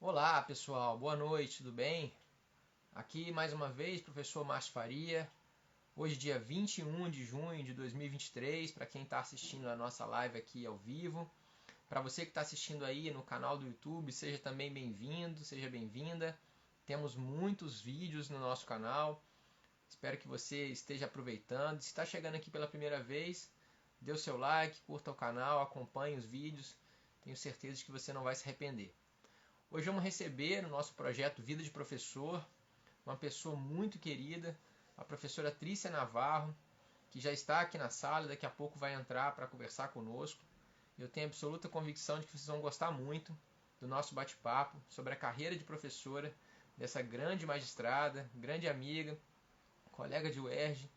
Olá pessoal, boa noite, tudo bem? Aqui mais uma vez, professor Márcio Faria. Hoje, dia 21 de junho de 2023, para quem está assistindo a nossa live aqui ao vivo. Para você que está assistindo aí no canal do YouTube, seja também bem-vindo, seja bem-vinda. Temos muitos vídeos no nosso canal. Espero que você esteja aproveitando. Se está chegando aqui pela primeira vez, dê o seu like, curta o canal, acompanhe os vídeos. Tenho certeza de que você não vai se arrepender. Hoje vamos receber no nosso projeto Vida de Professor uma pessoa muito querida, a professora Trícia Navarro, que já está aqui na sala e daqui a pouco vai entrar para conversar conosco. Eu tenho absoluta convicção de que vocês vão gostar muito do nosso bate-papo sobre a carreira de professora dessa grande magistrada, grande amiga, colega de UERJ,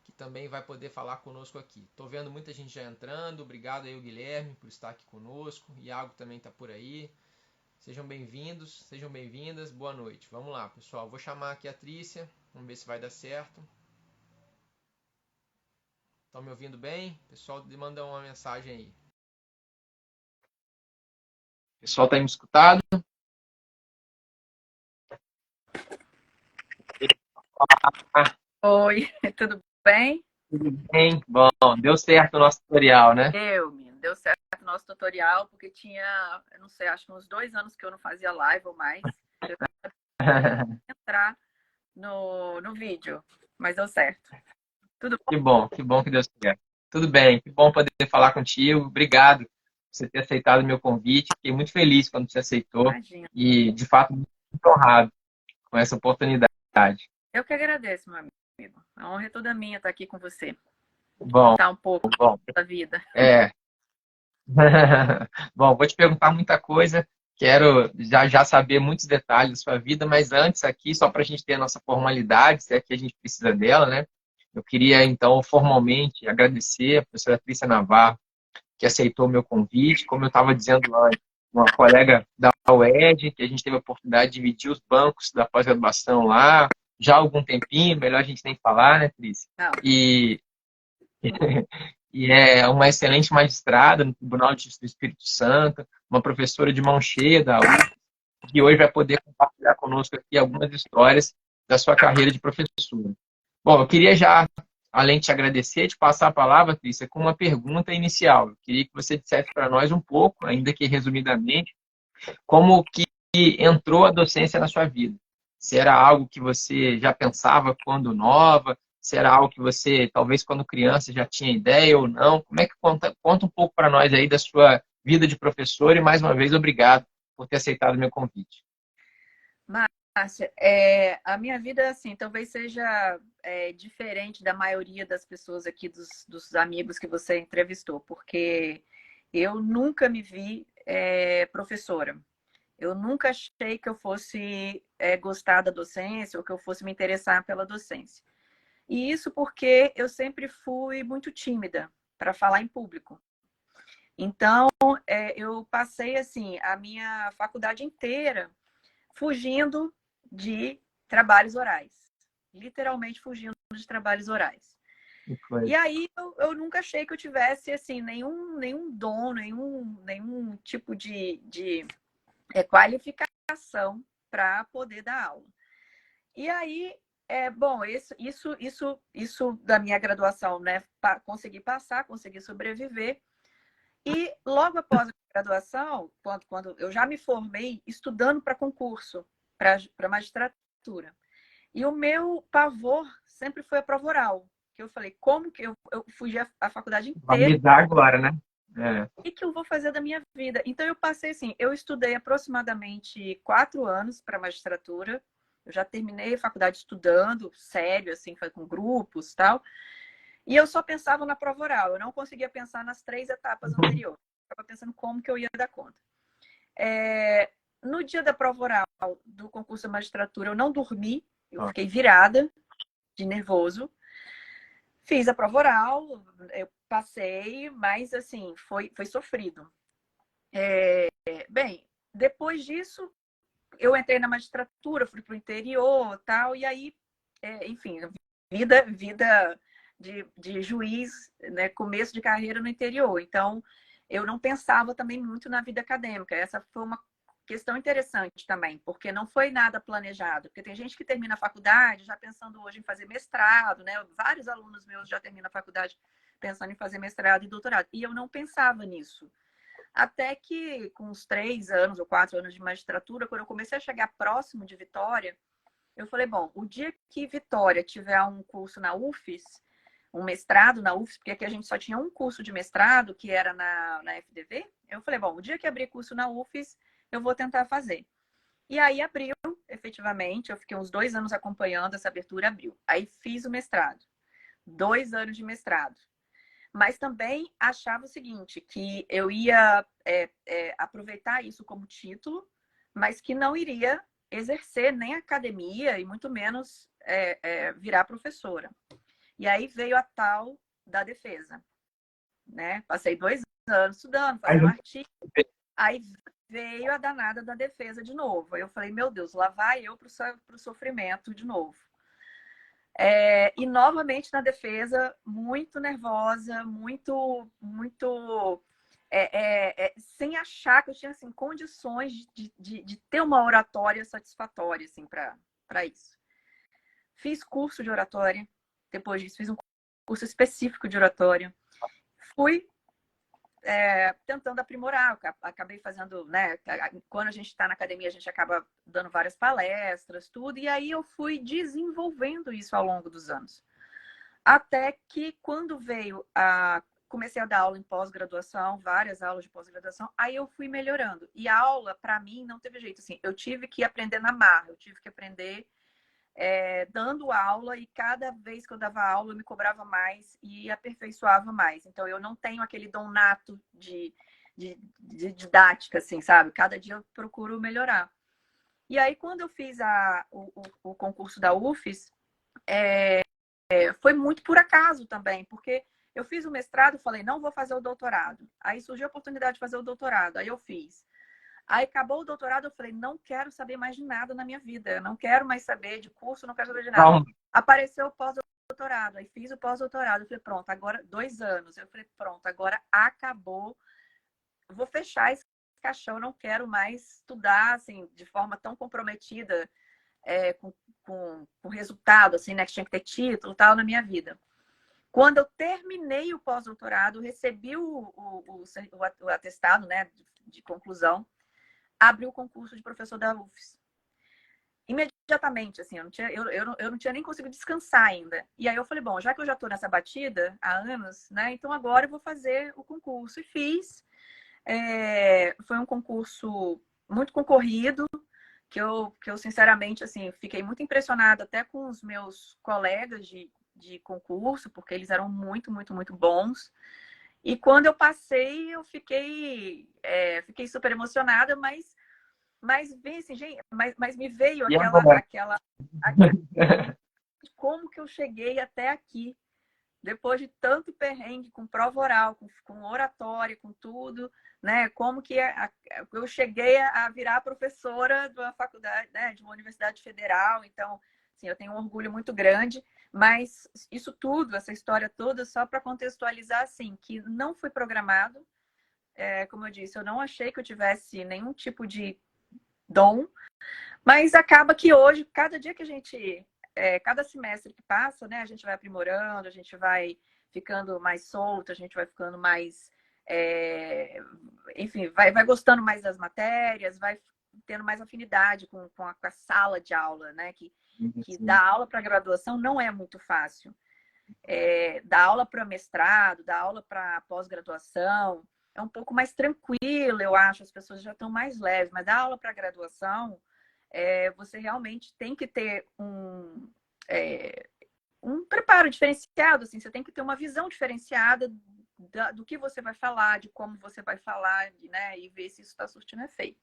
que também vai poder falar conosco aqui. Estou vendo muita gente já entrando, obrigado aí o Guilherme por estar aqui conosco, Iago também está por aí. Sejam bem-vindos, sejam bem-vindas, boa noite. Vamos lá, pessoal. Vou chamar aqui a Trícia, vamos ver se vai dar certo. Estão me ouvindo bem? Pessoal, manda uma mensagem aí. Pessoal, está me escutado? Oi, tudo bem? Tudo bem? Bom, deu certo o nosso tutorial, né? Menino, deu certo o nosso tutorial, porque tinha, eu não sei, acho que uns 2 anos que eu não fazia live ou mais. Eu queria entrar no vídeo, mas deu certo. Tudo bom? Que bom que deu certo. Tudo bem, que bom poder falar contigo. Obrigado por você ter aceitado o meu convite. Fiquei muito feliz quando você aceitou Imagina. e, de fato, muito honrado com essa oportunidade. Eu que agradeço, meu amigo. A honra é toda minha estar aqui com você. Bom, Contar um pouco bom, da vida. é, Bom, vou te perguntar muita coisa. Quero já saber muitos detalhes da sua vida, mas antes aqui, só para a gente ter a nossa formalidade, se é que a gente precisa dela, né? Eu queria, então, formalmente agradecer a professora Trícia Navarro, que aceitou o meu convite. Como eu estava dizendo antes, uma colega da UERJ, que a gente teve a oportunidade de dividir os bancos da pós-graduação lá, já há algum tempinho, melhor a gente nem falar, né, Trícia? Não, E e é uma excelente magistrada no Tribunal de Justiça do Espírito Santo, uma professora de mão cheia da UF, que hoje vai poder compartilhar conosco aqui algumas histórias da sua carreira de professora. Bom, eu queria já, além de te agradecer, te passar a palavra, Trícia, com uma pergunta inicial. Eu queria que você dissesse para nós um pouco, ainda que resumidamente, como que entrou a docência na sua vida. Se era algo que você já pensava quando nova, se era algo que você, talvez quando criança, já tinha ideia ou não. Como é que conta um pouco para nós aí da sua vida de professor e, mais uma vez, obrigado por ter aceitado o meu convite. Márcia, a minha vida, assim, talvez seja diferente da maioria das pessoas aqui, dos amigos que você entrevistou, porque eu nunca me vi professora. Eu nunca achei que eu fosse gostar da docência ou que eu fosse me interessar pela docência. E isso porque eu sempre fui muito tímida para falar em público. Então, eu passei assim a minha faculdade inteira fugindo de trabalhos orais. Literalmente fugindo de trabalhos orais. Foi. E aí eu nunca achei que eu tivesse assim nenhum dom, nenhum tipo de qualificação para poder dar aula. E aí, bom, isso da minha graduação, né? Consegui passar, consegui sobreviver. E logo após a graduação, quando eu já me formei estudando para concurso, para magistratura. E o meu pavor sempre foi a prova oral. Que eu falei, como que eu fugi a faculdade inteira? Validar agora, né? É. O que eu vou fazer da minha vida? Então eu passei assim, eu estudei aproximadamente 4 anos para magistratura. Eu já terminei a faculdade estudando, sério, assim, foi com grupos e tal. E eu só pensava na prova oral, eu não conseguia pensar nas 3 etapas anteriores. Estava pensando como que eu ia dar conta. No dia da prova oral do concurso de magistratura, eu não dormi, eu fiquei virada de nervoso. Fiz a prova oral, eu passei, mas assim, foi sofrido. Bem, depois disso, eu entrei na magistratura, fui para o interior tal, e aí, enfim, vida de juiz, né, começo de carreira no interior. Então, eu não pensava também muito na vida acadêmica. Essa foi uma questão interessante também, porque não foi nada planejado. Porque tem gente que termina a faculdade já pensando hoje em fazer mestrado, né? Vários alunos meus já terminam a faculdade pensando em fazer mestrado e doutorado. E eu não pensava nisso. Até que, com uns 3 anos ou 4 anos de magistratura, quando eu comecei a chegar próximo de Vitória, eu falei, bom, o dia que Vitória tiver um curso na UFES, um mestrado na UFES, porque aqui a gente só tinha um curso de mestrado, que era na FDV, eu falei, bom, o dia que abrir curso na UFES, eu vou tentar fazer. E aí abriu, efetivamente, eu fiquei uns 2 anos acompanhando essa abertura, abriu. Aí fiz o mestrado. 2 anos de mestrado. Mas também achava o seguinte, que eu ia aproveitar isso como título, mas que não iria exercer nem academia e muito menos virar professora. E aí veio a tal da defesa, né? Passei 2 anos estudando, fazendo artigo, aí veio a danada da defesa de novo. Aí eu falei, meu Deus, lá vai eu para o sofrimento de novo. E novamente na defesa, muito nervosa, muito sem achar que eu tinha assim, condições de ter uma oratória satisfatória assim, para isso. Fiz curso de oratória, depois disso fiz um curso específico de oratória. Fui tentando aprimorar, acabei fazendo, né? Quando a gente está na academia, a gente acaba dando várias palestras, tudo, e aí eu fui desenvolvendo isso ao longo dos anos. Até que quando comecei a dar aula em pós-graduação, várias aulas de pós-graduação, aí eu fui melhorando. E a aula, para mim, não teve jeito, assim, eu tive que aprender na marra, eu tive que aprender dando aula, e cada vez que eu dava aula eu me cobrava mais e aperfeiçoava mais. Então eu não tenho aquele dom nato de didática, assim, sabe? Cada dia eu procuro melhorar. E aí quando eu fiz o concurso da UFES, foi muito por acaso também, porque eu fiz o mestrado e falei, não vou fazer o doutorado. Aí surgiu a oportunidade de fazer o doutorado, aí eu fiz. Aí acabou o doutorado, eu falei, não quero saber mais de nada na minha vida. Eu não quero mais saber de curso, não quero saber de nada. Não. Apareceu o pós-doutorado, aí fiz o pós-doutorado. Eu falei, pronto, agora 2 anos. Eu falei, pronto, agora acabou. Vou fechar esse caixão, eu não quero mais estudar assim, de forma tão comprometida com resultado, assim, né? Que tinha que ter título e tal na minha vida. Quando eu terminei o pós-doutorado, recebi o atestado, né, de conclusão, abri o concurso de professor da UFES. Imediatamente, assim, eu não tinha nem conseguido descansar ainda. E aí eu falei, bom, já que eu já estou nessa batida há anos, né, então agora eu vou fazer o concurso. E fiz. Foi um concurso muito concorrido, que eu sinceramente, assim, fiquei muito impressionada até com os meus colegas de concurso, porque eles eram muito, muito, muito bons. E quando eu passei, eu fiquei super emocionada, mas vem assim, gente, mas me veio aquela como que eu cheguei até aqui, depois de tanto perrengue, com prova oral, com oratória, com tudo, né? Como que eu cheguei a virar professora de uma faculdade, né? De uma universidade federal. Então, assim, eu tenho um orgulho muito grande. Mas isso tudo, essa história toda, só para contextualizar, assim, que não foi programado. Como eu disse, eu não achei que eu tivesse nenhum tipo de dom, mas acaba que hoje, cada dia que a gente, cada semestre que passa, né, a gente vai aprimorando, a gente vai ficando mais solto, a gente vai ficando mais, enfim, vai gostando mais das matérias, vai tendo mais afinidade com a sala de aula, né, que dar aula para graduação não é muito fácil. Dar aula para mestrado, dar aula para pós-graduação é um pouco mais tranquilo, eu acho, as pessoas já estão mais leves, mas dar aula para graduação, você realmente tem que ter um preparo diferenciado, assim, você tem que ter uma visão diferenciada do que você vai falar, de como você vai falar, né, e ver se isso está surtindo efeito.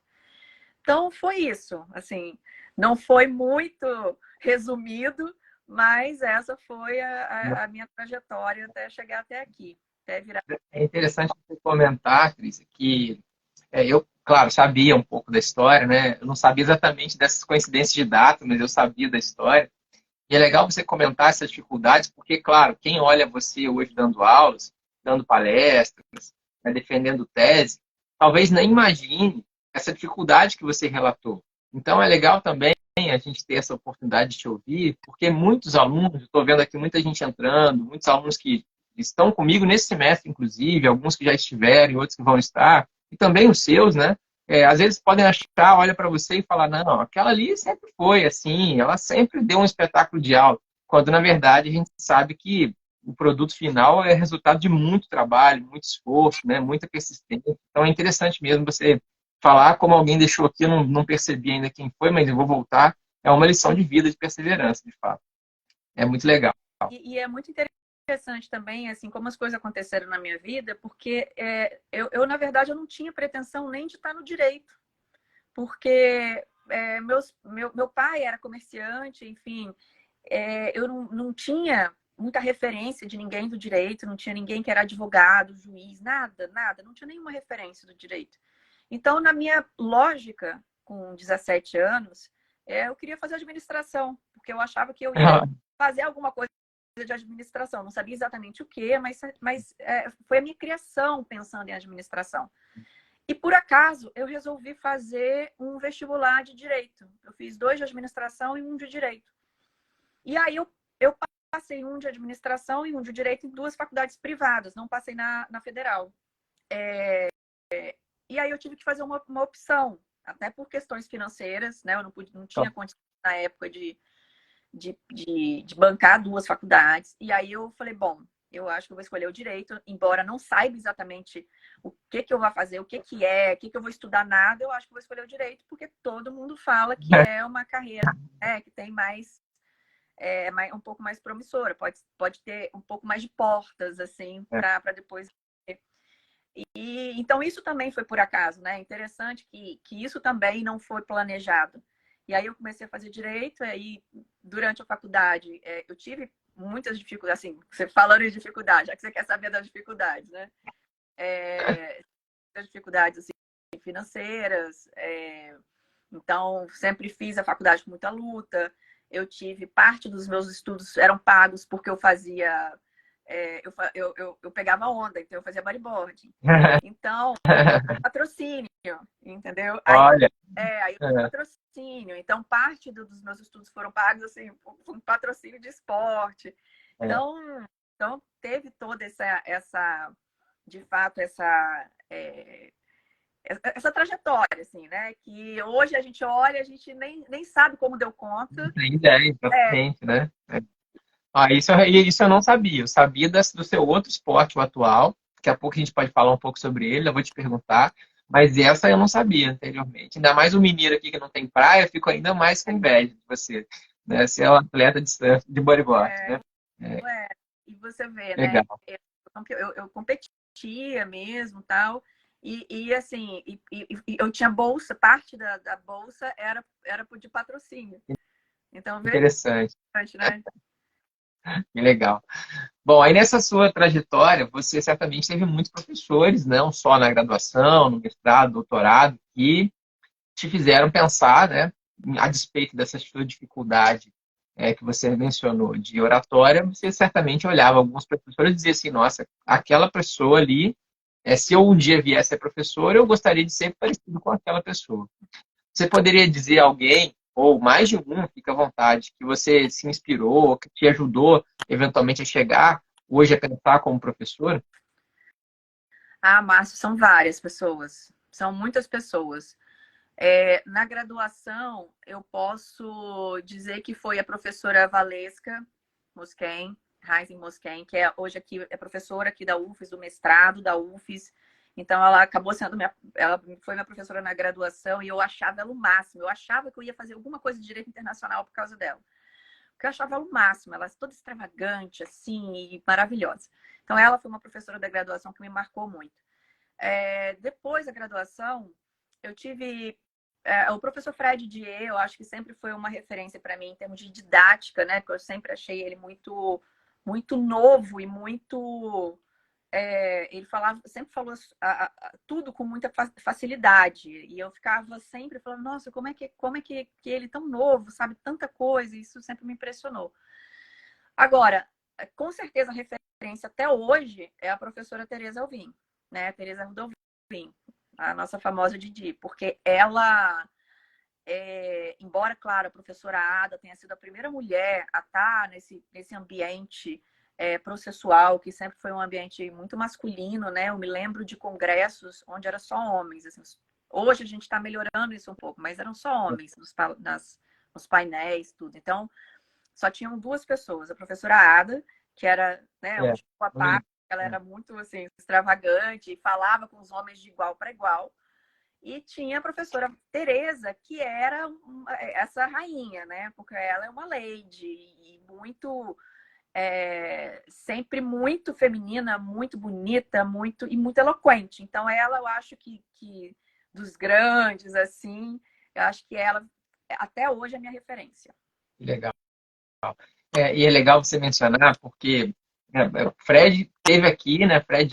Então, foi isso. Assim, não foi muito resumido, mas essa foi a minha trajetória até chegar até aqui. Até virar... É interessante você comentar, Cris, que eu, claro, sabia um pouco da história, né? Eu não sabia exatamente dessas coincidências de data, mas eu sabia da história. E é legal você comentar essas dificuldades, porque, claro, quem olha você hoje dando aulas, dando palestras, né, defendendo tese, talvez nem imagine essa dificuldade que você relatou. Então, é legal também a gente ter essa oportunidade de te ouvir, porque muitos alunos, estou vendo aqui muita gente entrando, muitos alunos que estão comigo nesse semestre, inclusive, alguns que já estiveram e outros que vão estar, e também os seus, né? Às vezes podem achar, olha para você e falar, não, aquela ali sempre foi assim, ela sempre deu um espetáculo de aula, quando na verdade a gente sabe que o produto final é resultado de muito trabalho, muito esforço, né? Muita persistência. Então é interessante mesmo você falar como alguém deixou aqui, eu não percebi ainda quem foi, mas eu vou voltar. É uma lição de vida, de perseverança, de fato. É muito legal. E é muito interessante também, assim, como as coisas aconteceram na minha vida, porque na verdade, eu não tinha pretensão nem de estar no direito, porque meu pai era comerciante, enfim, eu não tinha muita referência de ninguém do direito, não tinha ninguém que era advogado, juiz, nada, nada, não tinha nenhuma referência do direito. Então, na minha lógica, com 17 anos, eu queria fazer administração, porque eu achava que eu ia fazer alguma coisa de administração. Não sabia exatamente o que, mas foi a minha criação pensando em administração. E, por acaso, eu resolvi fazer um vestibular de direito. Eu fiz 2 de administração e 1 de direito. E aí eu passei 1 de administração e 1 de direito em 2 faculdades privadas, não passei na federal. E aí eu tive que fazer uma opção, até por questões financeiras, né? Eu não tinha condição na época de bancar 2 faculdades. E aí eu falei, bom, eu acho que eu vou escolher o direito, embora não saiba exatamente o que eu vou fazer, o que eu vou estudar, nada, eu acho que eu vou escolher o direito, porque todo mundo fala que é uma carreira, que tem um pouco mais promissora, pode ter um pouco mais de portas, assim, para depois. Então, isso também foi por acaso, né? Interessante que isso também não foi planejado. E aí eu comecei a fazer direito, e aí durante a faculdade eu tive muitas dificuldades, assim, você falando de dificuldade, já que você quer saber das dificuldades, né? As dificuldades assim, financeiras, então sempre fiz a faculdade com muita luta. Eu tive parte dos meus estudos eram pagos porque eu fazia eu pegava onda, então eu fazia bodyboard. Então, patrocínio, entendeu? Olha. Aí eu patrocínio. Então, parte dos meus estudos foram pagos assim, com patrocínio de esporte. Então teve toda de fato, essa trajetória, assim, né? Que hoje a gente olha, a gente nem sabe como deu conta. Tem ideia, exatamente, né? Isso eu não sabia. Eu sabia do seu outro esporte, o atual. Daqui a pouco a gente pode falar um pouco sobre ele, eu vou te perguntar. Mas essa eu não sabia anteriormente. Ainda mais o mineiro aqui que não tem praia, eu fico ainda mais com inveja de você. Né? Você é um atleta de surf, de bodyboard, né? E você vê, Legal. né? Eu competia mesmo, tal. Assim, eu tinha bolsa, parte da bolsa era de patrocínio. Então, Interessante. Né? Que legal. Bom, aí nessa sua trajetória, você certamente teve muitos professores, não só na graduação, no mestrado, doutorado, que te fizeram pensar, né, a despeito dessa sua dificuldade que você mencionou de oratória, você certamente olhava alguns professores e dizia assim, nossa, aquela pessoa ali, se eu um dia viesse a ser professor, eu gostaria de ser parecido com aquela pessoa. Você poderia dizer a alguém, ou mais de um, fica à vontade, que você se inspirou, que te ajudou eventualmente a chegar hoje a pensar como professor? Márcio, são várias pessoas. São muitas pessoas. Na graduação, eu posso dizer que foi a professora Valesca Mosquen, Reisen Mosquen, que hoje aqui é professora aqui da UFES, do mestrado da UFES. Então, ela acabou sendo ela foi minha professora na graduação e eu achava ela o máximo. Eu achava que eu ia fazer alguma coisa de direito internacional por causa dela. Porque eu achava ela o máximo. Ela é toda extravagante, assim, e maravilhosa. Então, ela foi uma professora da graduação que me marcou muito. Depois da graduação, eu tive o professor Fred Dier, eu acho que sempre foi uma referência para mim em termos de didática, né? Porque eu sempre achei ele muito, muito novo e muito. Ele sempre falou tudo com muita facilidade. E eu ficava sempre falando, nossa, como é que ele tão novo, sabe tanta coisa? Isso sempre me impressionou. Agora, com certeza a referência até hoje é a professora Tereza Alvim, né? Tereza Alvim. a nossa famosa Didi, porque ela, embora, claro, a professora Ada tenha sido a primeira mulher a estar nesse ambiente processual, que sempre foi um ambiente muito masculino, né? Eu me lembro de congressos onde era só homens. Assim, hoje a gente está melhorando isso um pouco, mas eram só homens nos painéis, tudo. Então, só tinham duas pessoas. A professora Ada, que era, né, um É, tipo à parte, ela era muito assim, extravagante e falava com os homens de igual para igual. E tinha a professora Teresa, que era essa rainha, né? Porque ela é uma lady e muito sempre muito feminina, muito bonita, muito eloquente. Então ela, eu acho que dos grandes assim, eu acho que ela até hoje é a minha referência. legal. E é legal você mencionar, porque o Fred esteve aqui, né? Fred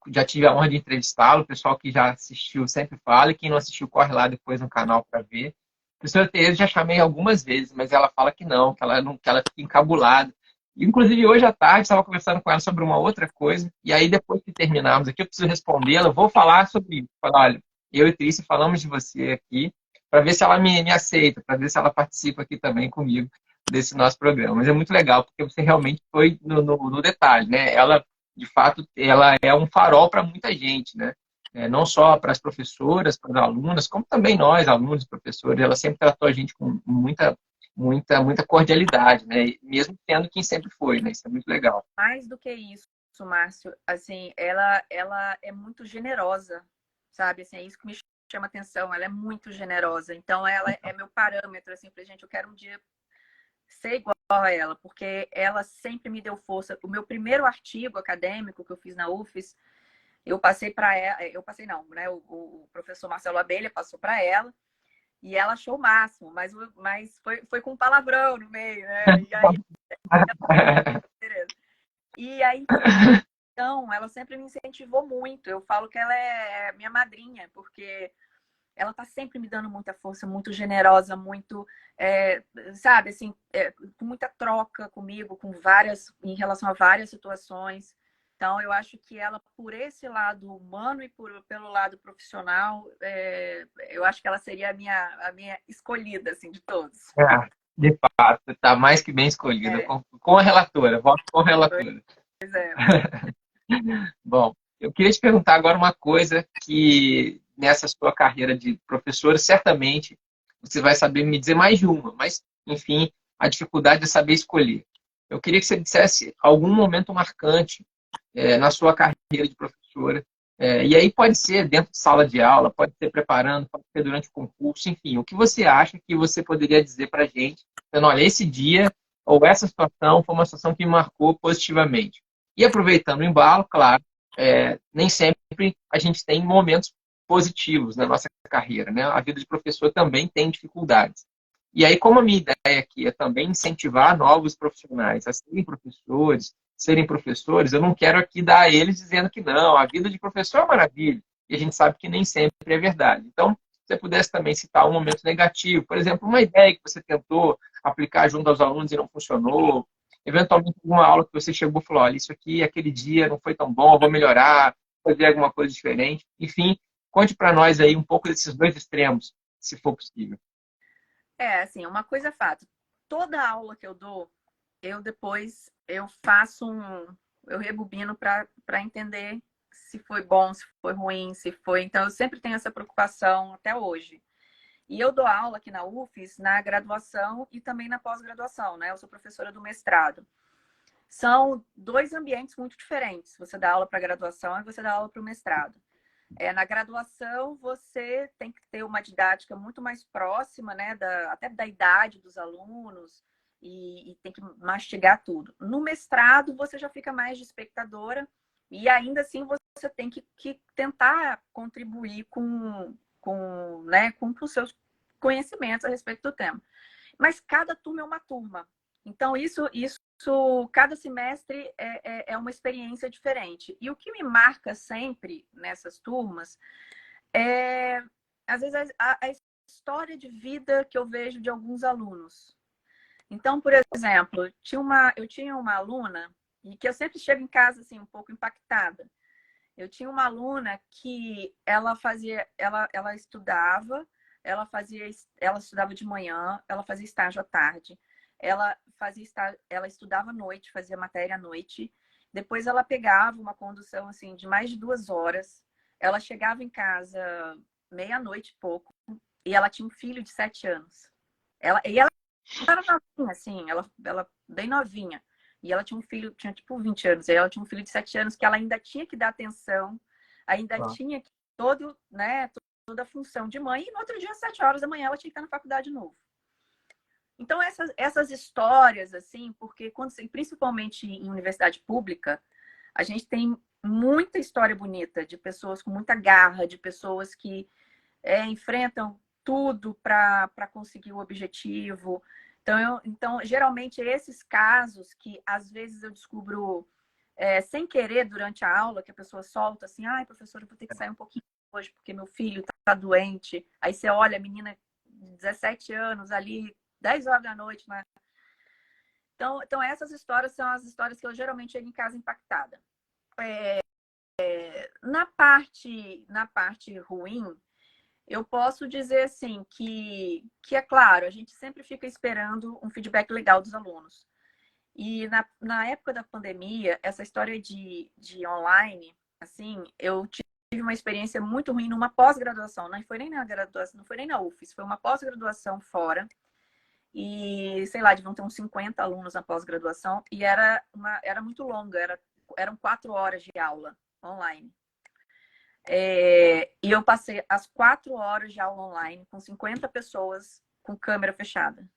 já tive a honra de entrevistá-lo. O pessoal que já assistiu sempre fala, e quem não assistiu, corre lá depois no canal para ver. A professora Tereza já chamei algumas vezes, mas ela fala que não, que ela fica encabulada. Inclusive, hoje à tarde, estava conversando com ela sobre uma outra coisa, e aí, depois que terminarmos aqui, eu preciso respondê-la. Eu vou falar sobre isso. Falar, olha, eu e Trícia falamos de você aqui, para ver se ela me aceita, para ver se ela participa aqui também comigo desse nosso programa. Mas é muito legal, porque você realmente foi no detalhe, né? Ela, de fato, ela é um farol para muita gente, né? Não só para as professoras, para as alunas, como também nós, alunos e professores. Ela sempre tratou a gente com muita cordialidade, né? Mesmo sendo quem sempre foi, né? Isso é muito legal. Mais do que isso, Márcio, assim, ela é muito generosa, sabe? Assim, é isso que me chama atenção. Ela é muito generosa. Então, ela é meu parâmetro, assim, pra gente, eu quero um dia ser igual a ela, porque ela sempre me deu força. O meu primeiro artigo acadêmico que eu fiz na UFES, eu passei para ela, eu passei não, né? O professor Marcelo Abelha passou para ela e ela achou o máximo, mas foi com um palavrão no meio, né? E aí então, ela sempre me incentivou muito. Eu falo que ela é minha madrinha, porque ela tá sempre me dando muita força, muito generosa, muito, sabe, assim, com muita troca comigo, em relação a várias situações. Então, eu acho que ela, por esse lado humano e pelo lado profissional, eu acho que ela seria a minha escolhida, assim, de todos. De fato, está mais que bem escolhida. É, Com a relatora, voto com a relatora. pois é. Bom, eu queria te perguntar agora uma coisa que nessa sua carreira de professora, certamente você vai saber me dizer mais de uma, mas, enfim, a dificuldade é saber escolher. Eu queria que você dissesse algum momento marcante na sua carreira de professora. E aí pode ser dentro de sala de aula, pode ser preparando, pode ser durante o concurso, enfim, o que você acha que você poderia dizer para a gente, dizendo, olha, esse dia ou essa situação foi uma situação que me marcou positivamente. E aproveitando o embalo, claro, nem sempre a gente tem momentos positivos na nossa carreira, né? A vida de professor também tem dificuldades. E aí, como a minha ideia aqui é também incentivar novos profissionais a serem professores, eu não quero aqui dar a eles dizendo que não, a vida de professor é maravilha. E a gente sabe que nem sempre é verdade. Então, se você pudesse também citar um momento negativo, por exemplo, uma ideia que você tentou aplicar junto aos alunos e não funcionou, eventualmente alguma aula que você chegou e falou, olha, isso aqui, aquele dia não foi tão bom, vou melhorar, fazer alguma coisa diferente. Enfim, conte para nós aí um pouco desses dois extremos, se for possível. Assim, uma coisa é fato. Toda aula que eu dou, eu depois eu faço eu rebobino para entender se foi bom, se foi ruim, se foi. Então eu sempre tenho essa preocupação até hoje. E eu dou aula aqui na UFES na graduação e também na pós-graduação, né? Eu sou professora do mestrado. São dois ambientes muito diferentes. Você dá aula para graduação e você dá aula para o mestrado. Na graduação, você tem que ter uma didática muito mais próxima, né, até da idade dos alunos, e tem que mastigar tudo. No mestrado, você já fica mais de espectadora, e ainda assim você tem que tentar contribuir com os seus conhecimentos a respeito do tema. Mas cada turma é uma turma. Então, isso cada semestre é uma experiência diferente. E o que me marca sempre nessas turmas é, às vezes, a história de vida que eu vejo de alguns alunos. Então, por exemplo, eu tinha uma aluna e que eu sempre chego em casa assim, um pouco impactada. Eu tinha uma aluna que ela estudava, ela estudava de manhã, ela fazia estágio à tarde, ela estudava à noite, fazia matéria à noite. Depois ela pegava uma condução assim de mais de 2 horas. Ela chegava em casa meia-noite e pouco, e ela tinha um filho de 7 anos. Ela era novinha, assim, ela bem novinha. E ela tinha um filho, tinha tipo 20 anos, e ela tinha um filho de 7 anos que ela ainda tinha que dar atenção, ainda Claro. tinha que né, toda a função de mãe, e no outro dia, às 7 horas da manhã, ela tinha que estar na faculdade de novo. Então, essas histórias, assim, porque principalmente em universidade pública, a gente tem muita história bonita de pessoas com muita garra, de pessoas que enfrentam tudo para conseguir o objetivo. Então, geralmente, esses casos que às vezes eu descubro sem querer durante a aula, que a pessoa solta assim, ai, professora, eu vou ter que sair um pouquinho hoje porque meu filho está doente. Aí você olha a menina de 17 anos ali, 10 horas da noite, né? Então, essas histórias são as histórias que eu geralmente chego em casa impactada. Na parte ruim, eu posso dizer assim que é claro, a gente sempre fica esperando um feedback legal dos alunos. E na época da pandemia, essa história de online, assim, eu tive uma experiência muito ruim numa pós-graduação. Não foi nem na graduação, não foi nem na UFES, foi uma pós-graduação fora. E, sei lá, deviam ter uns 50 alunos na pós-graduação. E era muito longa, eram 4 horas de aula online. E eu passei as 4 horas de aula online com 50 pessoas com câmera fechada.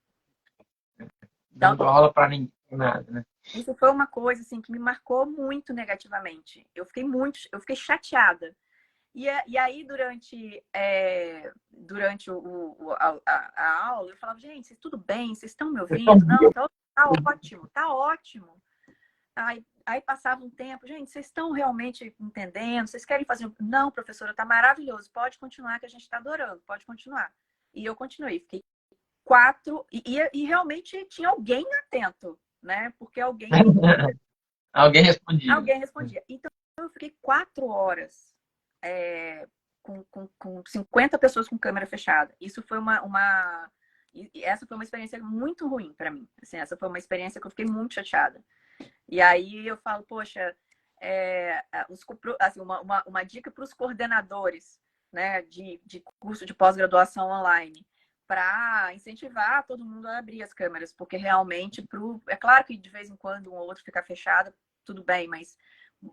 Então, Dando aula para ninguém, nada, né? isso foi uma coisa assim que me marcou muito negativamente. Eu fiquei chateada. E aí, durante a aula, eu falava, gente, tudo bem? Vocês estão me ouvindo? Não, tá ótimo, tá ótimo. Aí passava um tempo, gente, vocês estão realmente entendendo? Vocês querem fazer? Não, professora, tá maravilhoso. Pode continuar, que a gente está adorando, pode continuar. E eu continuei, fiquei 4, e realmente tinha alguém atento, né? Porque alguém Alguém respondia. Alguém respondia. Então, eu fiquei 4 horas com 50 pessoas com câmera fechada. Isso foi essa foi uma experiência muito ruim para mim. Assim, essa foi uma experiência que eu fiquei muito chateada. E aí eu falo, poxa, assim, uma dica para os coordenadores, né, de curso de pós-graduação online, para incentivar todo mundo a abrir as câmeras, porque realmente é claro que de vez em quando um ou outro fica fechado, tudo bem, mas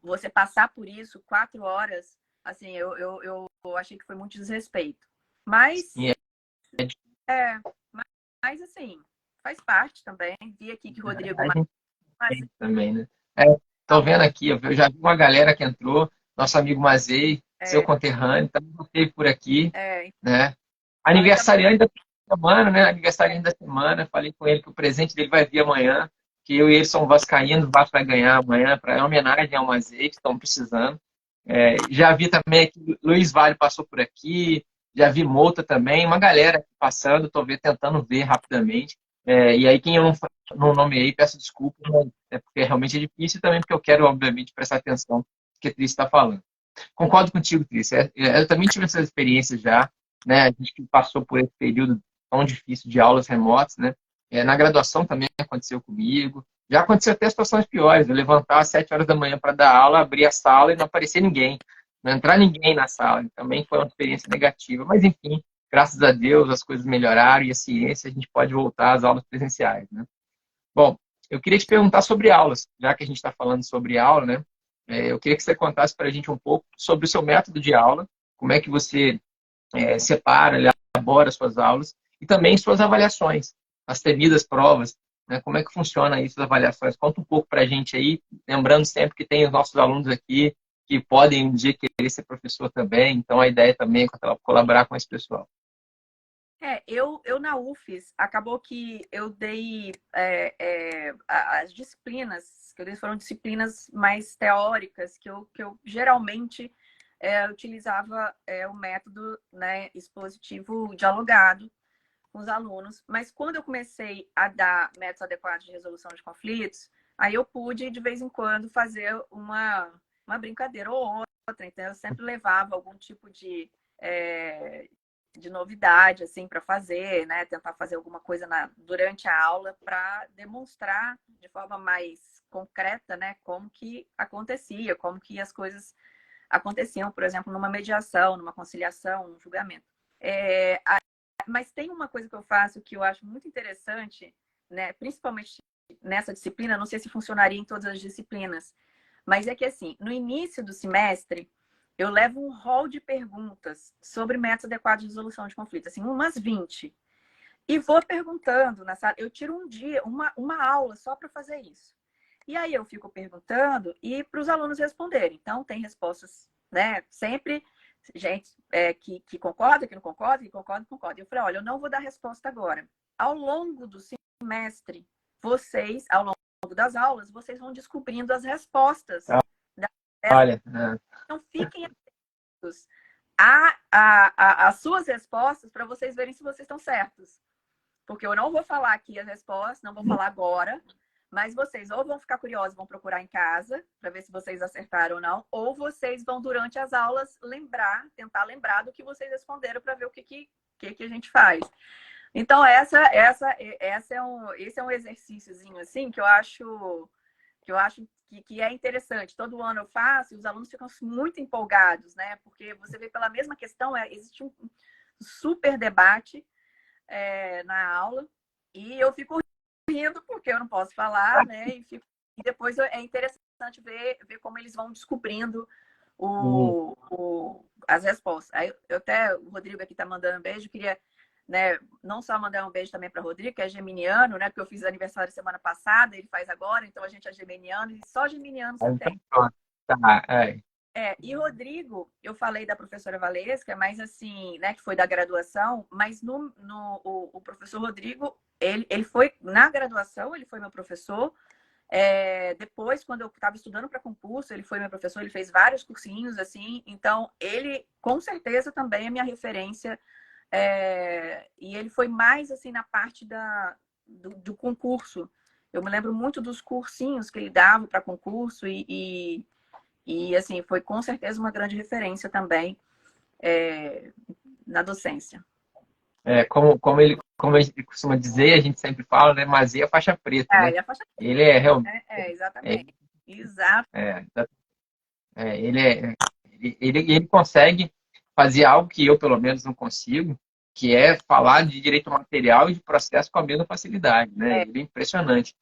você passar por isso 4 horas, assim, eu achei que foi muito desrespeito. Mas, E é, mas assim, faz parte também. Vi aqui que o Rodrigo a gente mas, tem também, né? Tô vendo aqui, eu já vi uma galera que entrou, nosso amigo Mazei, seu conterrâneo, também esteve por aqui, né? falei Aniversariante da semana, né? Aniversariante da semana, falei com ele que o presente dele vai vir amanhã, que eu e ele somos vascaínos, o Vasco vai ganhar amanhã, para homenagem ao Mazei, que estão precisando. Já vi também que Luiz Vale passou por aqui, já vi Mouta também, uma galera passando, estou tentando ver rapidamente. E aí, quem eu não nomeei, peço desculpa, mas é porque realmente é difícil e também porque eu quero, obviamente, prestar atenção no que a Tris está falando. Concordo contigo, Tris. Eu também tive essas experiências já, né? A gente que passou por esse período tão difícil de aulas remotas, né? Na graduação também aconteceu comigo. Já aconteceu até situações piores. Eu levantar às 7 horas da manhã para dar aula, abrir a sala e não aparecer ninguém. Não entrar ninguém na sala. Também foi uma experiência negativa. Mas, enfim, graças a Deus as coisas melhoraram e a ciência, a gente pode voltar às aulas presenciais, né? Bom, eu queria te perguntar sobre aulas, já que a gente está falando sobre aula, né? Eu queria que você contasse para a gente um pouco sobre o seu método de aula, como é que você separa, elabora suas aulas e também suas avaliações, as temidas provas, né? Como é que funciona isso, as avaliações? Conta um pouco para a gente aí, lembrando sempre que tem os nossos alunos aqui que podem um dia querer ser professor também, então a ideia também é colaborar com esse pessoal. Eu na UFES, acabou que eu dei as disciplinas, que eu dei foram disciplinas mais teóricas, que eu geralmente utilizava o método, né, expositivo dialogado com os alunos, mas quando eu comecei a dar métodos adequados de resolução de conflitos, aí eu pude, de vez em quando, fazer uma brincadeira ou outra, então eu sempre levava algum tipo de novidade assim para fazer, né? Tentar fazer alguma coisa durante a aula para demonstrar de forma mais concreta, né? Como que acontecia, como que as coisas aconteciam, por exemplo, numa mediação, numa conciliação, num julgamento. Mas tem uma coisa que eu faço que eu acho muito interessante, né? Principalmente nessa disciplina, não sei se funcionaria em todas as disciplinas, mas é que assim, no início do semestre, eu levo um rol de perguntas sobre métodos adequados de resolução de conflitos, assim, umas 20. E vou perguntando na sala. Eu tiro um dia, uma aula só para fazer isso. E aí eu fico perguntando e para os alunos responderem. Então, tem respostas, né? Sempre gente que concorda, que não concorda, que concorda, que concorda. Eu falei, olha, eu não vou dar resposta agora. Ao longo do semestre, ao longo das aulas, vocês vão descobrindo as respostas. Olha, Então, fiquem atentos às suas respostas para vocês verem se vocês estão certos. Porque eu não vou falar aqui as respostas, não vou falar agora, mas vocês ou vão ficar curiosos, vão procurar em casa para ver se vocês acertaram ou não, ou vocês vão, durante as aulas, tentar lembrar do que vocês responderam para ver o que a gente faz. Então, esse é um exercíciozinho assim que eu acho que é interessante. Todo ano eu faço e os alunos ficam muito empolgados, né? Porque você vê pela mesma questão, existe um super debate na aula e eu fico rindo porque eu não posso falar, né? E depois é interessante ver como eles vão descobrindo as respostas. Aí, o Rodrigo aqui está mandando um beijo, queria, né, não só mandar um beijo também para o Rodrigo, que é geminiano, né? Porque eu fiz aniversário semana passada, ele faz agora, então a gente é geminiano e só geminiano você tem. E Rodrigo, eu falei da professora Valesca, mas assim, né, que foi da graduação, mas o professor Rodrigo, ele foi na graduação, ele foi meu professor. Depois, quando eu estava estudando para concurso, ele foi meu professor, ele fez vários cursinhos, assim, então ele, com certeza, também é minha referência. E ele foi mais, assim, na parte do concurso. Eu me lembro muito dos cursinhos que ele dava para concurso e, assim, foi com certeza uma grande referência também na docência. Como ele costuma dizer, a gente sempre fala, né? Mas é a faixa preta, né? Ele é a faixa preta. Ele é realmente. Exatamente. Exato. Ele consegue fazer algo que eu, pelo menos, não consigo, que é falar de direito material e de processo com a mesma facilidade, né? Ele é impressionante.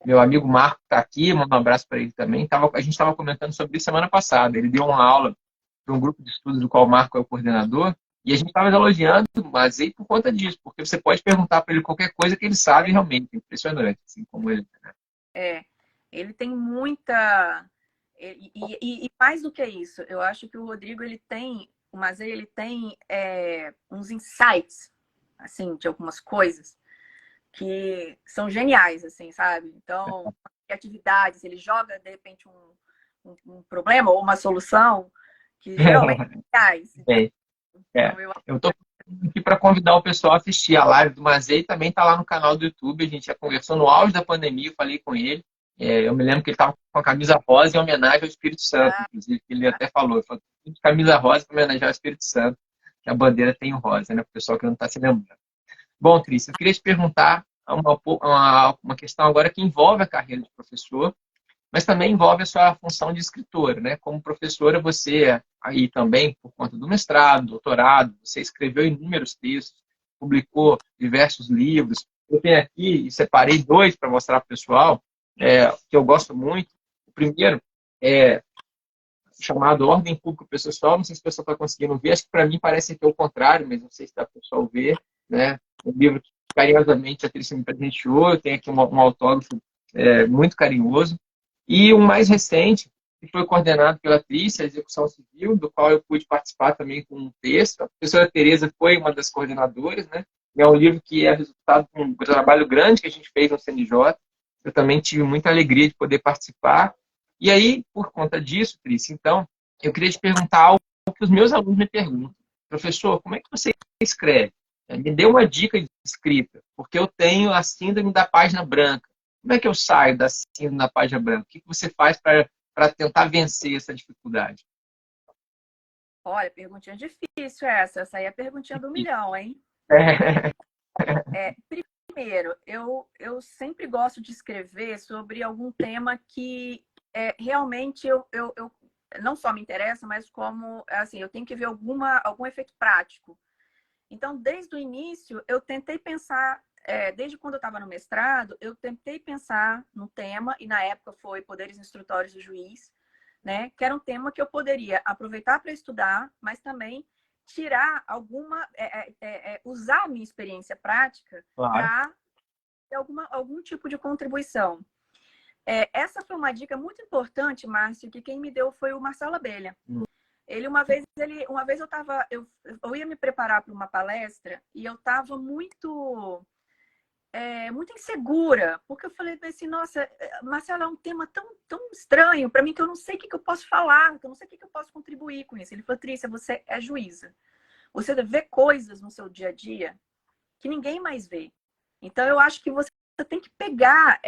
Meu amigo Marco está aqui, mando um abraço para ele também. A gente estava comentando sobre isso semana passada. Ele deu uma aula para um grupo de estudos do qual o Marco é o coordenador, e a gente estava elogiando, mas aí por conta disso, porque você pode perguntar para ele qualquer coisa que ele sabe realmente. É impressionante, assim como ele. Ele tem muita... E mais do que isso, eu acho que o Rodrigo, ele tem uns insights, assim, de algumas coisas que são geniais, assim, sabe? Então, atividades, ele joga, de repente, um problema ou uma solução que geralmente é geniais. Eu estou aqui para convidar o pessoal a assistir a live do Mazei, também está lá no canal do YouTube, a gente já conversou no auge da pandemia, eu falei com ele, eu me lembro que ele estava com a camisa rosa em homenagem ao Espírito Santo, inclusive, ele até falou de camisa rosa para homenagear o Espírito Santo, que a bandeira tem o rosa, né, para o pessoal que não está se lembrando. Bom, Tris, eu queria te perguntar uma questão agora que envolve a carreira de professor, mas também envolve a sua função de escritora, né? Como professora, você aí também, por conta do mestrado, doutorado, você escreveu inúmeros textos, publicou diversos livros. Eu tenho aqui e separei 2 para mostrar para o pessoal, que eu gosto muito. O primeiro é chamado Ordem Pública Processual, não sei se o pessoal está conseguindo ver, acho que para mim parece que é o contrário, mas não sei se dá para o pessoal ver, né? Um livro que carinhosamente a Trícia me presenteou, eu tenho aqui um autógrafo muito carinhoso. E um mais recente, que foi coordenado pela Trícia, a Execução Civil, do qual eu pude participar também com um texto. A professora Tereza foi uma das coordenadoras, né? É um livro que é resultado de um trabalho grande que a gente fez no CNJ. Eu também tive muita alegria de poder participar. E aí, por conta disso, Trícia, então, eu queria te perguntar algo que os meus alunos me perguntam. Professor, como é que você escreve? Me dê uma dica de escrita, porque eu tenho a síndrome da página branca. Como é que eu saio da síndrome da página branca? O que você faz para tentar vencer essa dificuldade? Olha, perguntinha difícil essa. Essa aí é a perguntinha do milhão, hein? Primeiro, eu sempre gosto de escrever sobre algum tema que realmente eu não só me interessa, mas como, assim, eu tenho que ver algum efeito prático. Então, desde o início, eu tentei pensar, desde quando eu estava no mestrado, eu tentei pensar no tema, e na época foi Poderes Instrutórios do Juiz, né? Que era um tema que eu poderia aproveitar para estudar, mas também tirar usar a minha experiência prática Claro. para ter algum tipo de contribuição. Essa foi uma dica muito importante, Márcio, que quem me deu foi o Marcelo Abelha. Uma vez eu ia me preparar para uma palestra e eu estava muito insegura, porque eu falei assim, nossa, Marcelo, é um tema tão estranho para mim que eu não sei o que eu posso falar, que eu não sei o que eu posso contribuir com isso. Ele falou, Trícia, você é juíza. Você vê coisas no seu dia a dia que ninguém mais vê. Então, eu acho que você tem que pegar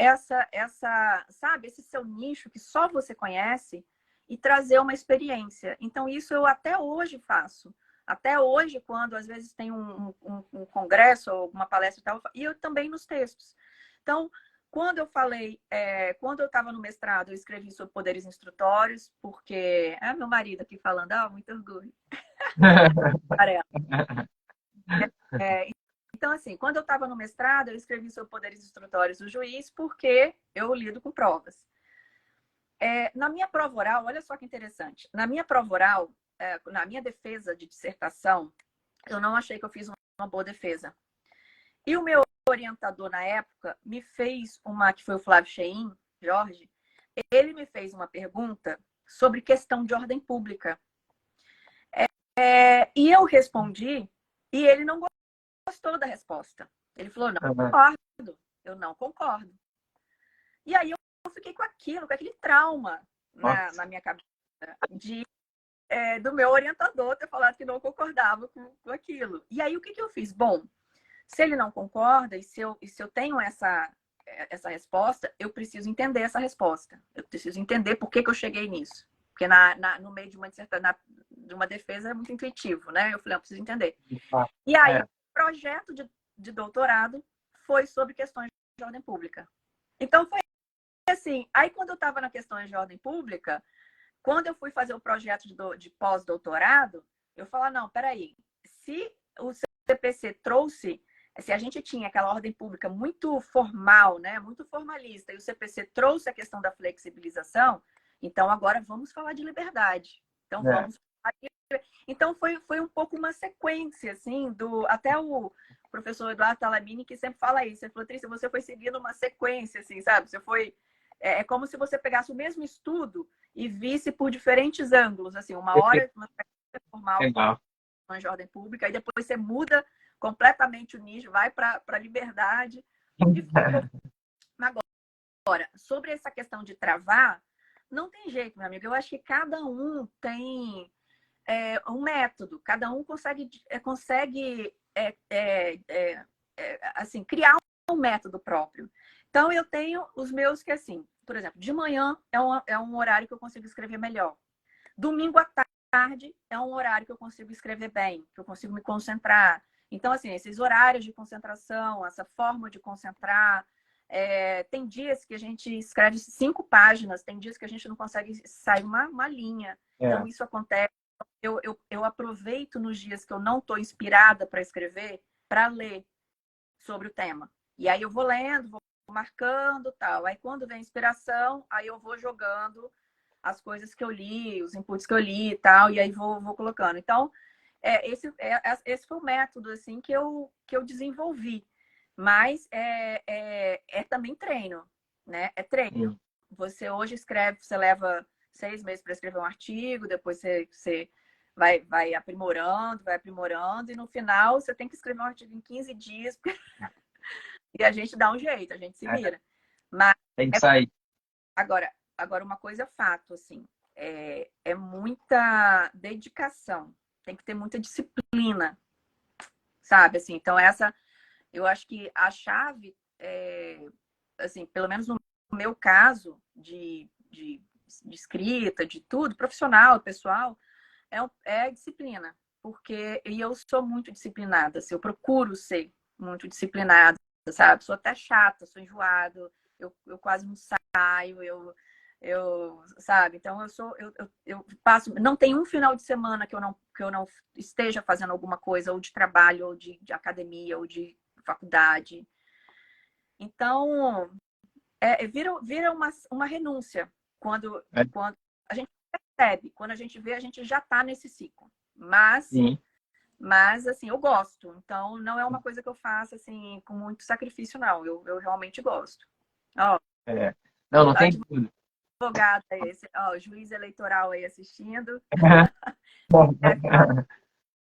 sabe, esse seu nicho que só você conhece e trazer uma experiência. Então, isso eu até hoje faço. Até hoje, quando às vezes tem um congresso ou uma palestra e tal, e eu também nos textos. Então, quando eu quando eu estava no mestrado, eu escrevi sobre poderes instrutórios, porque é meu marido aqui falando, muito orgulho. Então, assim, quando eu estava no mestrado, eu escrevi sobre poderes instrutórios do juiz, porque eu lido com provas. Na minha prova oral, olha só que interessante. Na minha prova oral, na minha defesa de dissertação, eu não achei que eu fiz uma boa defesa. E o meu orientador na época me fez que foi o Flávio Cheim, Jorge, ele me fez uma pergunta sobre questão de ordem pública. E eu respondi, e ele não gostou da resposta. Ele falou, não concordo, eu não concordo. E aí eu fiquei com aquele trauma na minha cabeça do meu orientador ter falado que não concordava com aquilo. E aí o que eu fiz? Bom, se ele não concorda e se eu tenho essa resposta, eu preciso entender essa resposta. Eu preciso entender por que eu cheguei nisso. Porque no meio de de uma defesa é muito intuitivo, né? Eu falei, eu preciso entender. E aí, o projeto de doutorado foi sobre questões de ordem pública. Então, foi assim. Aí, quando eu estava na questões de ordem pública, quando eu fui fazer o projeto de pós-doutorado, eu falei, não, peraí, se o CPC trouxe, se a gente tinha aquela ordem pública muito formal, né, muito formalista, e o CPC trouxe a questão da flexibilização, então agora vamos falar de liberdade. Então, vamos falar de... Então, foi um pouco uma sequência, assim, até o professor Eduardo Talamini, que sempre fala isso. Ele falou, Trícia, você foi seguindo uma sequência, assim, sabe? Você foi... É como se você pegasse o mesmo estudo e visse por diferentes ângulos, assim, uma hora uma formal de ordem pública, e depois você muda completamente o nicho, vai para a liberdade. Agora, sobre essa questão de travar, não tem jeito, meu amigo. Eu acho que cada um tem um método, cada um consegue assim, criar um método próprio. Então, eu tenho os meus que, assim, por exemplo, de manhã é um horário que eu consigo escrever melhor. Domingo à tarde é um horário que eu consigo escrever bem, que eu consigo me concentrar. Então, assim, esses horários de concentração, essa forma de concentrar. Tem dias que a gente escreve 5 páginas, tem dias que a gente não consegue sair uma linha. Então, isso acontece. Eu aproveito nos dias que eu não estou inspirada para escrever, para ler sobre o tema. E aí eu vou lendo, vou marcando, tal. Aí quando vem a inspiração, aí eu vou jogando as coisas que eu li, os inputs que eu li e tal, e aí vou colocando. Então, esse foi o método assim que eu desenvolvi. Mas é também treino, né? É treino. Você hoje escreve, você leva 6 meses para escrever um artigo, depois você vai aprimorando, e no final você tem que escrever um artigo em 15 dias, e a gente dá um jeito, a gente se vira. Mas tem que sair. Agora, uma coisa é fato, assim, é muita dedicação, tem que ter muita disciplina, sabe? Assim, então, eu acho que a chave, assim, pelo menos no meu caso de escrita, de tudo, profissional, pessoal, é disciplina, porque e eu sou muito disciplinada, assim, eu procuro ser muito disciplinada, sabe? Sou até chata, sou enjoada, eu quase não saio, sabe? Então eu passo, não tem um final de semana que eu não esteja fazendo alguma coisa, ou de trabalho, ou de academia, ou de faculdade. Então, vira uma renúncia É, quando a gente percebe, quando a gente vê, a gente já está nesse ciclo. Mas, sim. mas, assim, eu gosto. Então, não é uma coisa que eu faço, assim, com muito sacrifício, não. Eu realmente gosto. Ó, É. Não, não tem dúvida. advogado aí, ó, juiz eleitoral aí assistindo,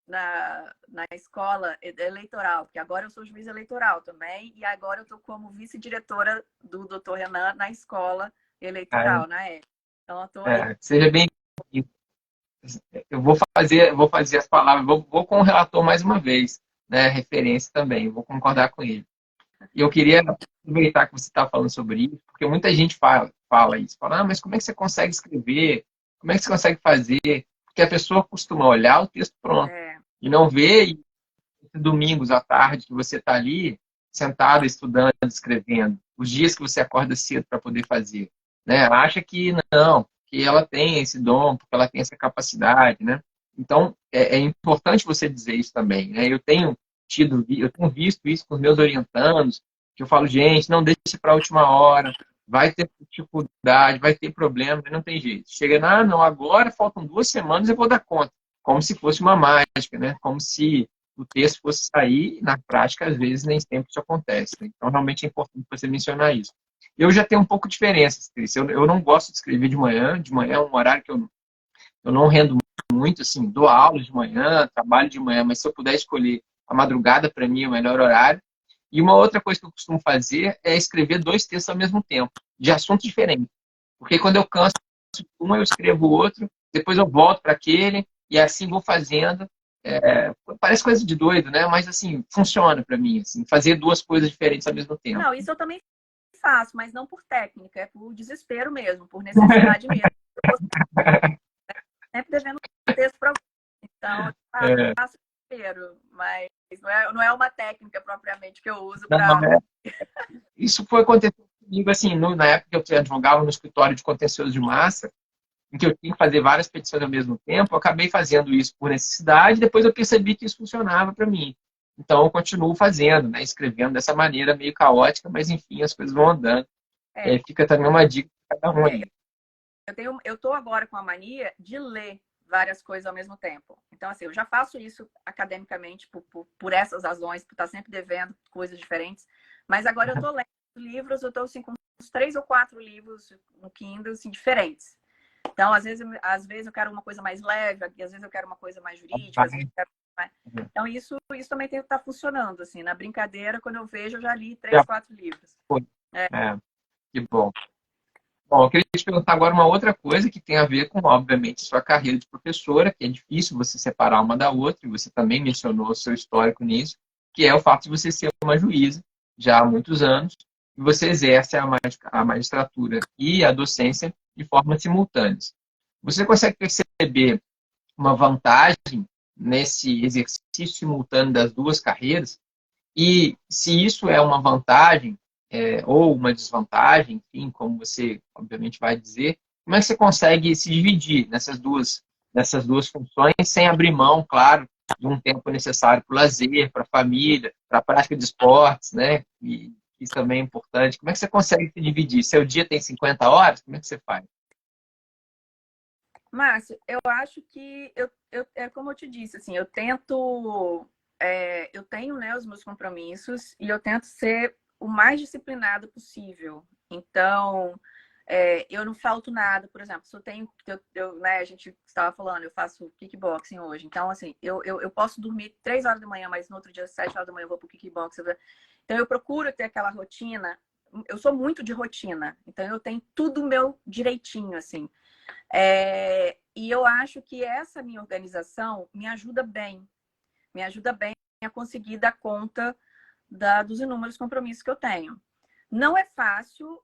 na escola eleitoral, porque agora eu sou juiz eleitoral também, e agora eu estou como vice-diretora do doutor Renan na escola eleitoral, na época. Então, eu estou aí. Seja bem. Eu vou fazer as palavras, vou com o relator mais uma vez, né? Referência também, vou concordar com ele. E eu queria aproveitar que você está falando sobre isso, porque muita gente fala isso, fala, mas como é que você consegue escrever? Como é que você consegue fazer? Porque a pessoa costuma olhar o texto pronto É, e não vê e domingos à tarde que você está ali sentado estudando, escrevendo, os dias que você acorda cedo para poder fazer, né? Acha que não, que ela tem esse dom, porque ela tem essa capacidade, né? Então é importante você dizer isso também, né? Eu tenho visto isso com os meus orientandos, que eu falo, gente, não deixe para a última hora, vai ter dificuldade, vai ter problema, não tem jeito. Chega, não, agora faltam 2 semanas eu vou dar conta, como se fosse uma mágica, né? Como se o texto fosse sair, e na prática, às vezes, nem sempre isso acontece. Né? Então, realmente é importante você mencionar isso. Eu já tenho um pouco de diferença, Cris. Eu não gosto de escrever de manhã é um horário que eu não rendo muito, assim, dou aula de manhã, trabalho de manhã, mas se eu puder escolher a madrugada, para mim, é o melhor horário. E uma outra coisa que eu costumo fazer é escrever 2 textos ao mesmo tempo, de assuntos diferentes. Porque quando eu canso de um, eu escrevo o outro, depois eu volto para aquele, e assim vou fazendo. Parece coisa de doido, né? Mas assim, funciona para mim, assim, fazer 2 coisas diferentes ao mesmo tempo. não, isso eu também faço, mas não por técnica, é por desespero mesmo, por necessidade mesmo. Eu estou sempre devendo um texto para você, então eu É, faço desespero, mas não é uma técnica propriamente que eu uso não, para. isso foi acontecendo comigo, assim, na época que eu advogava no escritório de contencioso de massa, em que eu tinha que fazer várias petições ao mesmo tempo, eu acabei fazendo isso por necessidade, depois eu percebi que isso funcionava para mim. Então, eu continuo fazendo, né, escrevendo dessa maneira meio caótica, mas enfim, as coisas vão andando. É, Fica também uma dica para cada um é, aí. eu tô agora com a mania de ler várias coisas ao mesmo tempo. Então, assim, eu já faço isso academicamente por essas razões, por estar sempre devendo coisas diferentes. Mas agora eu tô lendo livros, eu tô assim, com uns 3 ou 4 livros no Kindle, assim, diferentes. Então, às vezes eu quero uma coisa mais leve, às vezes eu quero uma coisa mais jurídica, às vezes eu quero mais. Então, isso também tem que estar funcionando, assim. Na brincadeira, quando eu vejo, eu já li Já 3, 4 livros. foi. É, É, que bom. Bom, eu queria te perguntar agora uma outra coisa que tem a ver com, obviamente, sua carreira de professora, que é difícil você separar uma da outra, e você também mencionou o seu histórico nisso, que é o fato de você ser uma juíza já há muitos anos, e você exerce a magistratura e a docência de forma simultâneas. Você consegue perceber uma vantagem nesse exercício simultâneo das duas carreiras? E se isso é uma vantagem, ou uma desvantagem, enfim, como você obviamente vai dizer, como é que você consegue se dividir nessas duas funções sem abrir mão, claro, de um tempo necessário para o lazer, para a família, para a prática de esportes, né? E isso também é importante. Como é que você consegue se dividir? Seu dia tem 50 horas? Como é que você faz? Márcio, eu acho que é como eu te disse, assim, eu tenho, né, os meus compromissos e eu tento ser o mais disciplinado possível. Então, eu não falto nada, por exemplo, se eu tenho, né, a gente estava falando, eu faço kickboxing hoje, então, assim, eu posso dormir 3 horas da manhã, mas no outro dia, 7 horas da manhã, eu vou pro kickboxing. Então, eu procuro ter aquela rotina, eu sou muito de rotina, então eu tenho tudo meu direitinho, assim. E eu acho que essa minha organização me ajuda bem a conseguir dar conta dos inúmeros compromissos que eu tenho. Não é fácil,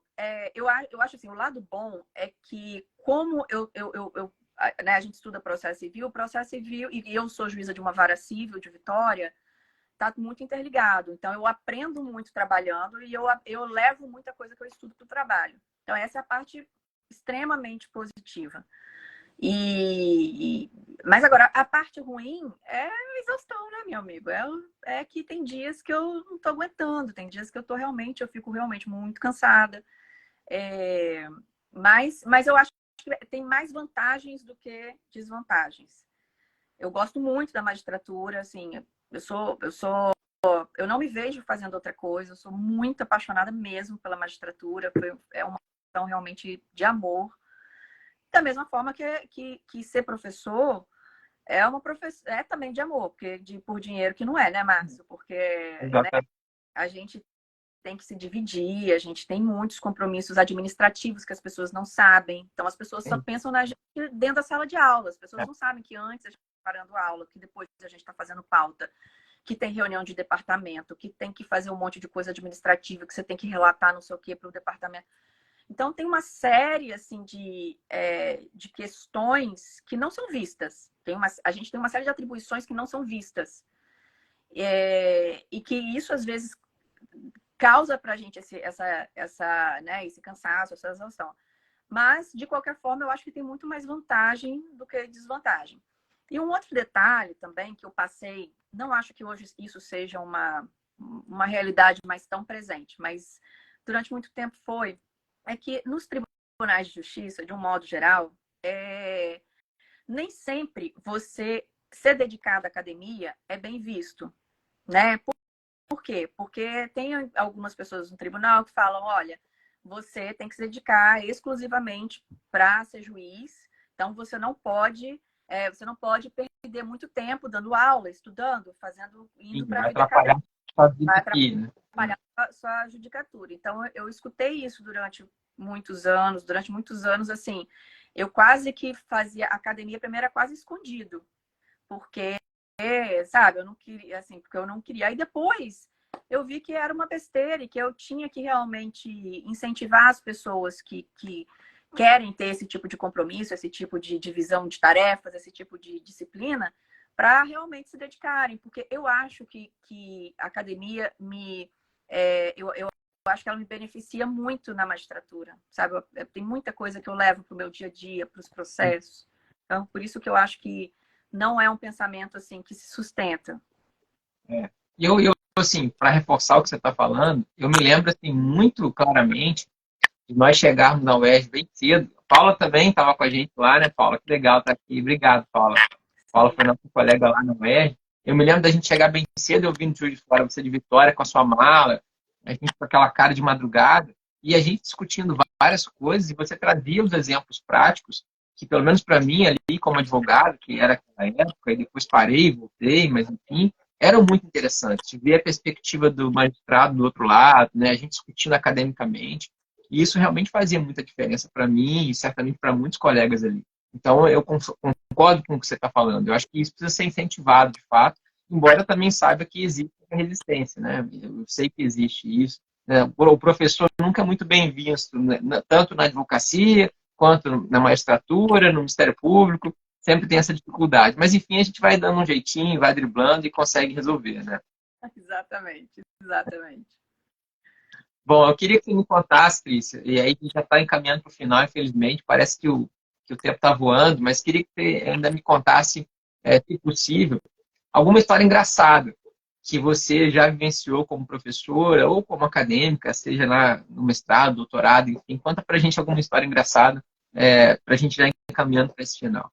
eu acho assim, o lado bom é que como né, a gente estuda processo civil, e eu sou juíza de uma vara civil de Vitória, está muito interligado. Então, eu aprendo muito trabalhando e eu levo muita coisa que eu estudo para o trabalho. Então, essa é a parte extremamente positiva. Mas agora, a parte ruim é a exaustão, né, meu amigo? É que tem dias que eu não estou aguentando, tem dias que eu fico realmente muito cansada. Mas eu acho que tem mais vantagens do que desvantagens. Eu gosto muito da magistratura, assim, eu não me vejo fazendo outra coisa, eu sou muito apaixonada mesmo pela magistratura, é uma questão realmente de amor. Da mesma forma que ser professor é também de amor, porque por dinheiro que não é, né, Márcio? Porque né, a gente tem que se dividir, a gente tem muitos compromissos administrativos que as pessoas não sabem. Então, as pessoas só pensam na gente dentro da sala de aula. As pessoas não sabem que antes a gente está preparando aula, que depois a gente está fazendo pauta, que tem reunião de departamento, que tem que fazer um monte de coisa administrativa, que você tem que relatar não sei o que para o departamento. Então, tem uma série assim, de questões que não são vistas. A gente tem uma série de atribuições que não são vistas. E que isso, às vezes, causa para a gente esse cansaço, essa exaustão. Mas, de qualquer forma, eu acho que tem muito mais vantagem do que desvantagem. E um outro detalhe também que eu passei, não acho que hoje isso seja uma realidade mais tão presente, mas durante muito tempo é que nos tribunais de justiça, de um modo geral, nem sempre você ser dedicado à academia é bem visto, né? Por quê? Porque tem algumas pessoas no tribunal que falam, olha, você tem que se dedicar exclusivamente para ser juiz, então você não pode perder muito tempo dando aula, estudando, indo para a vida acadêmica. Vai atrapalhar a sua judicatura. Então, eu escutei isso durante muitos anos, assim, eu quase que fazia academia, primeiro era quase escondido, porque, sabe, eu não queria, assim, porque eu não queria. Aí depois eu vi que era uma besteira e que eu tinha que realmente incentivar as pessoas que querem ter esse tipo de compromisso, esse tipo de divisão de tarefas, esse tipo de disciplina, para realmente se dedicarem, porque eu acho que a academia eu acho que ela me beneficia muito na magistratura, sabe? Tem muita coisa que eu levo para o meu dia a dia, para os processos. Então, por isso que eu acho que não é um pensamento assim que se sustenta. E eu assim, para reforçar o que você está falando, eu me lembro assim, muito claramente de nós chegarmos na UERJ bem cedo. A Paula também estava com a gente lá, né, Paula? Que legal tá aqui. Obrigado, Paula. Paula foi nossa colega lá na UERJ. Eu me lembro da gente chegar bem cedo, eu vim de Juiz de Fora, você de Vitória, com a sua mala, a gente com aquela cara de madrugada, e a gente discutindo várias coisas, e você trazia os exemplos práticos, que pelo menos para mim ali, como advogado, que era aquela época, e depois parei, voltei, mas enfim, eram muito interessantes. Ver a perspectiva do magistrado do outro lado, né, a gente discutindo academicamente, e isso realmente fazia muita diferença para mim e certamente para muitos colegas ali. Então, eu concordo com o que você está falando. Eu acho que isso precisa ser incentivado, de fato, embora eu também saiba que existe resistência, né? Eu sei que existe isso. Né? O professor nunca é muito bem visto, né? Tanto na advocacia, quanto na magistratura, no Ministério Público, sempre tem essa dificuldade. Mas, enfim, a gente vai dando um jeitinho, vai driblando e consegue resolver, né? Exatamente, exatamente. Bom, eu queria que você me contasse, Cris, e aí a gente já está encaminhando para o final, infelizmente, parece que o tempo está voando, mas queria que você ainda me contasse, se possível, alguma história engraçada que você já vivenciou como professora ou como acadêmica, seja lá no mestrado, doutorado, enfim, conta para a gente alguma história engraçada para a gente já ir encaminhando para esse final.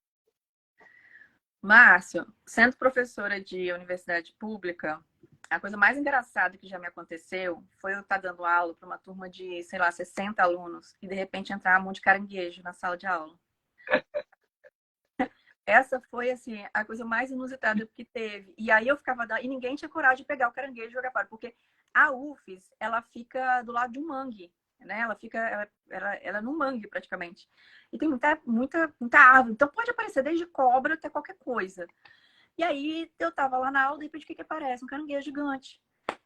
Márcio, sendo professora de universidade pública, a coisa mais engraçada que já me aconteceu foi eu estar dando aula para uma turma de, sei lá, 60 alunos e de repente entrar um monte de caranguejo na sala de aula. Essa foi, assim, a coisa mais inusitada que teve. E aí eu ficava... E ninguém tinha coragem de pegar o caranguejo e jogar fora, porque a UFES, ela fica do lado de um mangue, né? Ela é num mangue, praticamente. E tem muita árvore. Então pode aparecer desde cobra até qualquer coisa. E aí eu tava lá na aula, de repente o que aparece? Um caranguejo gigante.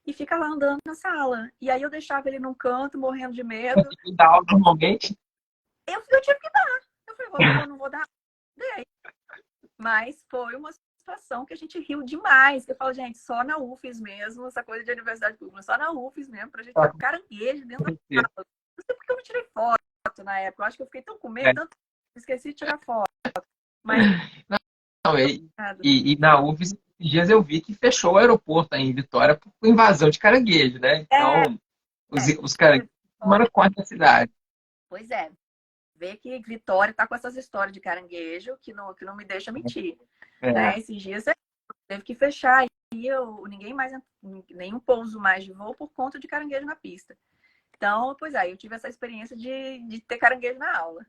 E fica lá andando na sala. E aí eu deixava ele num canto, morrendo de medo. Você dá aula normalmente? Eu tive que dar. Eu falei, não vou dar. Dei. Mas foi uma situação que a gente riu demais. Que eu falo, gente, só na UFES mesmo, essa coisa de universidade pública, só na UFES mesmo, pra gente ter um caranguejo dentro da sala. Não sei porque eu não tirei foto na época. Eu acho que eu fiquei tão com medo, tanto esqueci de tirar foto. Mas Não, e na UFES, esses dias eu vi que fechou o aeroporto aí em Vitória por invasão de caranguejo, né? Então, os caranguejos tomaram conta da cidade. Pois é. Ver que Vitória está com essas histórias de caranguejo que não me deixa mentir. É. Né? Esses dias teve que fechar e ninguém mais, nenhum pouso mais de voo por conta de caranguejo na pista. Então, pois é, eu tive essa experiência de ter caranguejo na aula.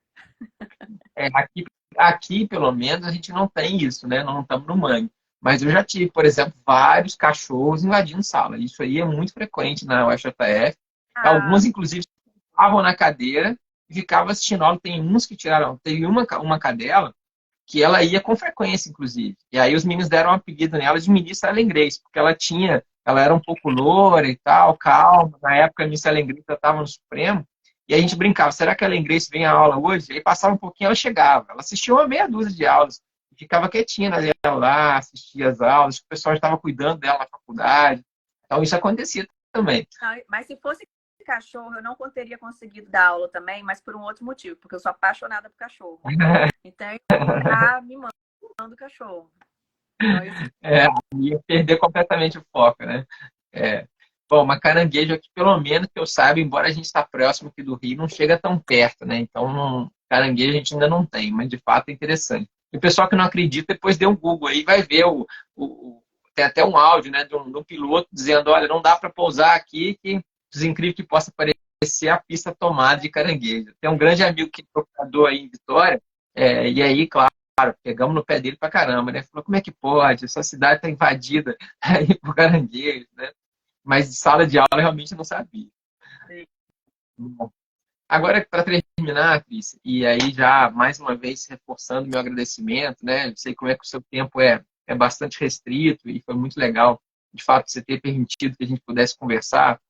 Aqui, pelo menos, a gente não tem isso, né? Não estamos no mangue. Mas eu já tive, por exemplo, vários cachorros invadindo sala. Isso aí é muito frequente na UFJF. Ah, Alguns, inclusive, estavam na cadeira e ficavam assistindo aula. Tem uns que tiraram. Teve uma cadela que ela ia com frequência, inclusive. E aí os meninos deram um apelido nela de Ministra Ellen Grace, porque ela era um pouco loura e tal, calma. Na época, a Ministra Ellen Grace estava no Supremo. E a gente brincava, será que a Ellen Grace vem à aula hoje? Aí passava um pouquinho, ela chegava. Ela assistia uma meia dúzia de aulas. E ficava quietinha na dela lá, assistia as aulas. O pessoal estava cuidando dela na faculdade. Então, isso acontecia também. mas se fosse cachorro, eu não teria conseguido dar aula também, mas por um outro motivo, porque eu sou apaixonada por cachorro. Então, eu ia ficar mimando o cachorro. Então, É, ia perder completamente o foco, né? É. Bom, uma caranguejo aqui, pelo menos que eu saiba, embora a gente está próximo aqui do Rio, não chega tão perto, né? Então, caranguejo a gente ainda não tem, mas de fato é interessante. E o pessoal que não acredita, depois dê um Google aí, vai ver tem até um áudio, né, de um piloto dizendo, olha, não dá para pousar aqui, que incrível que possa parecer a pista tomada de caranguejo. Tem um grande amigo que é procurador aí em Vitória, e aí, claro, pegamos no pé dele pra caramba, né? Falou, como é que pode? Essa cidade tá invadida aí por caranguejo, né? Mas de sala de aula eu realmente não sabia. Bom, agora, para terminar, Cris, e aí já mais uma vez reforçando meu agradecimento, né? Eu sei como é que o seu tempo é bastante restrito e foi muito legal, de fato, você ter permitido que a gente pudesse conversar.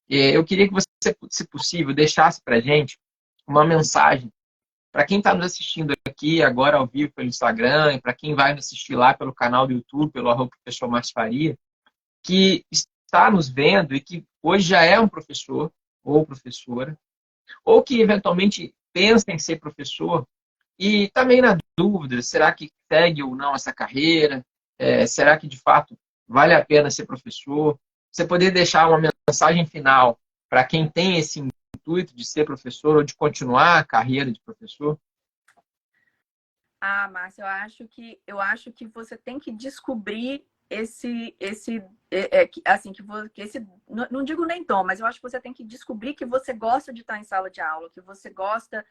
Eu queria que você, se possível, deixasse para a gente uma mensagem para quem está nos assistindo aqui agora ao vivo pelo Instagram, e para quem vai nos assistir lá pelo canal do YouTube, pelo professor Márcio Faria, que está nos vendo e que hoje já é um professor ou professora, ou que eventualmente pensa em ser professor e também na dúvida, será que segue ou não essa carreira? Será que de fato vale a pena ser professor? Você poder deixar uma mensagem final para quem tem esse intuito de ser professor ou de continuar a carreira de professor? Márcia, eu acho que você tem que descobrir assim que esse não digo nem tom, mas eu acho que você tem que descobrir que você gosta de estar em sala de aula, que você gosta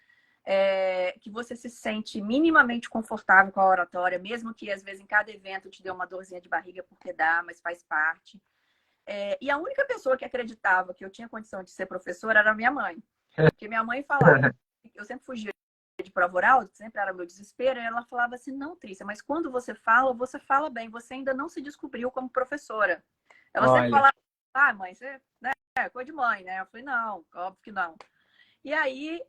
que você se sente minimamente confortável com a oratória, mesmo que às vezes em cada evento te dê uma dorzinha de barriga porque dá, mas faz parte. E a única pessoa que acreditava que eu tinha condição de ser professora era a minha mãe, porque minha mãe falava, eu sempre fugia de prova oral, sempre era meu desespero, e ela falava assim, não, Trícia, mas quando você fala bem, você ainda não se descobriu como professora. Ela sempre Olha, falava, mãe, você, né, coisa de mãe, né? Eu falei, não, óbvio que não. E aí,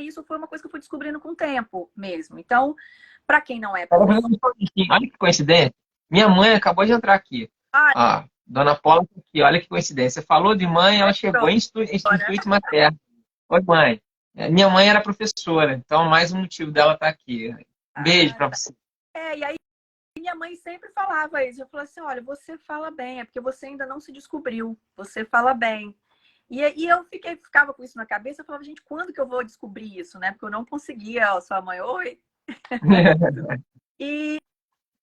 isso foi uma coisa que eu fui descobrindo com o tempo mesmo. Então, para quem não é professor, olha que coincidência. Minha mãe acabou de entrar aqui. ah, Ah, Dona Paula tá aqui, olha que coincidência. Você falou de mãe, ela chegou professora, em intuito materno. Oi, mãe. Minha mãe era professora, então mais um motivo dela estar aqui. Um beijo para tá. você. E aí minha mãe sempre falava isso. Eu falava assim, olha, você fala bem, é porque você ainda não se descobriu. Você fala bem. E eu ficava com isso na cabeça. Eu falava, gente, quando que eu vou descobrir isso, né? Porque eu não conseguia, ó, sua mãe, oi. E,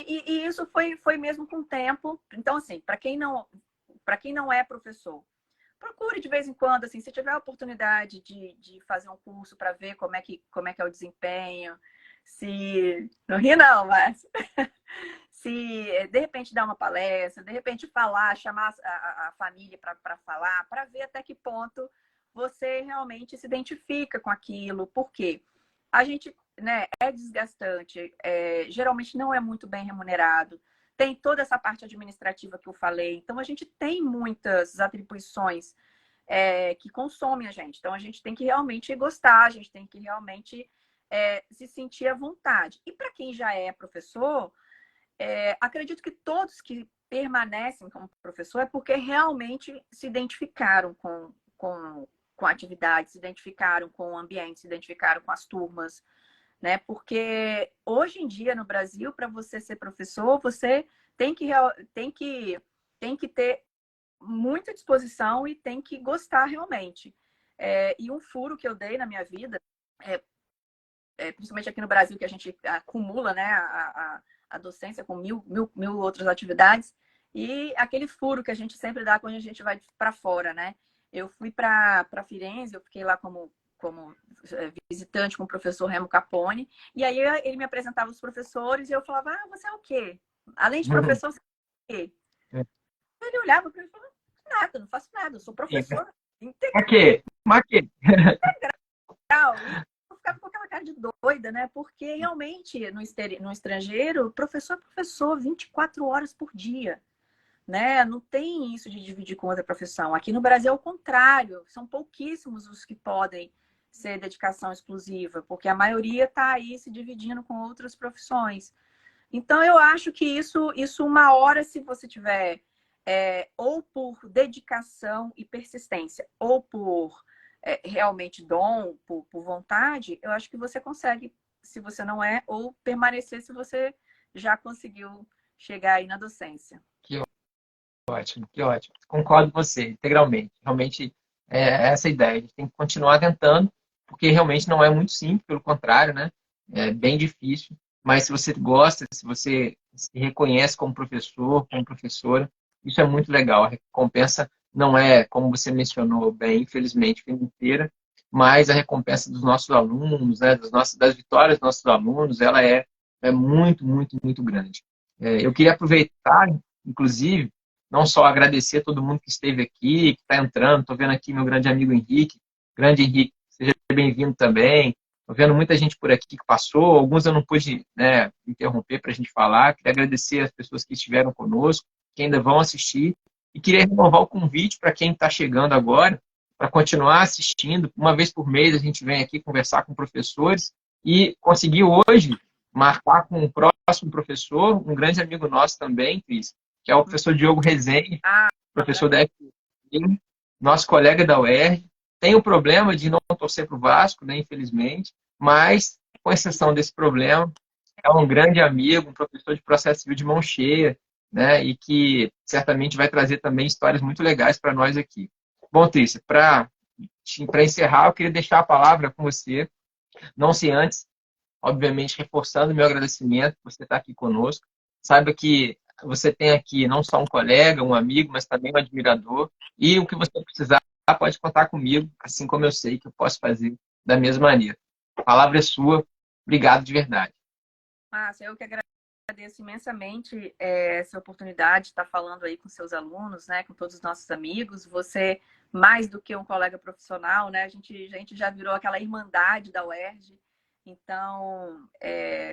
e isso foi mesmo com o tempo. Então, assim, para quem não é professor, procure de vez em quando, assim, se tiver a oportunidade de fazer um curso para ver como é que é o desempenho, se. Não ri, não, mas se de repente dar uma palestra, de repente falar, chamar a família para falar, para ver até que ponto você realmente se identifica com aquilo. Por quê? A gente, né, é desgastante, geralmente não é muito bem remunerado, tem toda essa parte administrativa que eu falei, então a gente tem muitas atribuições que consomem a gente. Então a gente tem que realmente gostar, a gente tem que realmente se sentir à vontade. E para quem já é professor, acredito que todos que permanecem como professor é porque realmente se identificaram com a atividade, se identificaram com o ambiente, se identificaram com as turmas, né? Porque hoje em dia no Brasil, para você ser professor, você tem que, tem que, tem que ter muita disposição e tem que gostar realmente. E um furo que eu dei na minha vida, principalmente aqui no Brasil, que a gente acumula, né, a docência com mil outras atividades, e aquele furo que a gente sempre dá quando a gente vai para fora, né? Eu fui para Firenze, eu fiquei lá como visitante com o professor Remo Capone, e aí ele me apresentava os professores e eu falava, você é o quê? Além de professor, você é o quê? Ele olhava para mim e falava, nada, não faço nada, eu sou professor integral. Eu ficava com aquela cara de doida, né? Porque realmente no estrangeiro, professor é professor 24 horas por dia, né? Não tem isso de dividir com outra profissão. Aqui no Brasil é o contrário, são pouquíssimos os que podem ser dedicação exclusiva, porque a maioria está aí se dividindo com outras profissões. Então, eu acho que isso uma hora, se você tiver ou por dedicação e persistência, ou por realmente dom, por vontade, eu acho que você consegue, se você não é, ou permanecer se você já conseguiu chegar aí na docência. Que ótimo, que ótimo. Concordo com você, integralmente. Realmente é essa a ideia. A gente tem que continuar tentando, porque realmente não é muito simples, pelo contrário, né? É bem difícil. Mas se você gosta, se você se reconhece como professor, como professora, isso é muito legal. A recompensa não é, como você mencionou bem, infelizmente, financeira, mas a recompensa dos nossos alunos, né, das vitórias dos nossos alunos, ela é muito, muito, muito grande. Eu queria aproveitar, inclusive, não só agradecer a todo mundo que esteve aqui, que está entrando. Estou vendo aqui meu grande amigo Henrique. Grande Henrique, seja bem-vindo também. Estou vendo muita gente por aqui que passou. Alguns eu não pude, né, interromper para a gente falar. Queria agradecer as pessoas que estiveram conosco, que ainda vão assistir. E queria renovar o convite para quem está chegando agora, para continuar assistindo. Uma vez por mês a gente vem aqui conversar com professores e conseguir hoje marcar com o próximo professor, um grande amigo nosso também, Cris, que é o professor Diogo Rezende, professor da FGV, nosso colega da UERJ. Tem o problema de não torcer para o Vasco, né, infelizmente, mas, com exceção desse problema, é um grande amigo, um professor de processo civil de mão cheia, né, e que certamente vai trazer também histórias muito legais para nós aqui. Bom, Trícia, para encerrar, eu queria deixar a palavra com você, não se antes, obviamente, reforçando o meu agradecimento por você estar aqui conosco. Saiba que você tem aqui não só um colega, um amigo, mas também um admirador. E o que você precisar, pode contar comigo, assim como eu sei que eu posso fazer da mesma maneira. A palavra é sua. Obrigado de verdade. Márcia, eu que agradeço imensamente essa oportunidade de estar falando aí com seus alunos, né, com todos os nossos amigos. Você, mais do que um colega profissional, né, a gente já virou aquela irmandade da UERJ. Então,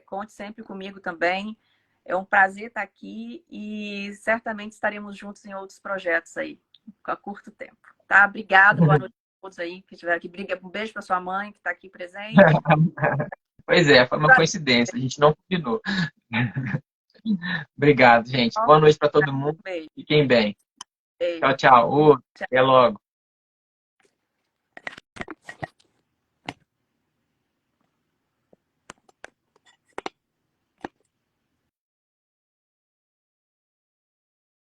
conte sempre comigo também. É um prazer estar aqui e certamente estaremos juntos em outros projetos aí, a curto tempo. Tá? Obrigada, boa noite a todos aí que estiveram aqui. Um beijo para sua mãe, que está aqui presente. Pois é, foi uma coincidência, a gente não combinou. Obrigado, gente. Boa noite para todo mundo. Fiquem bem. Tchau, tchau. Até logo.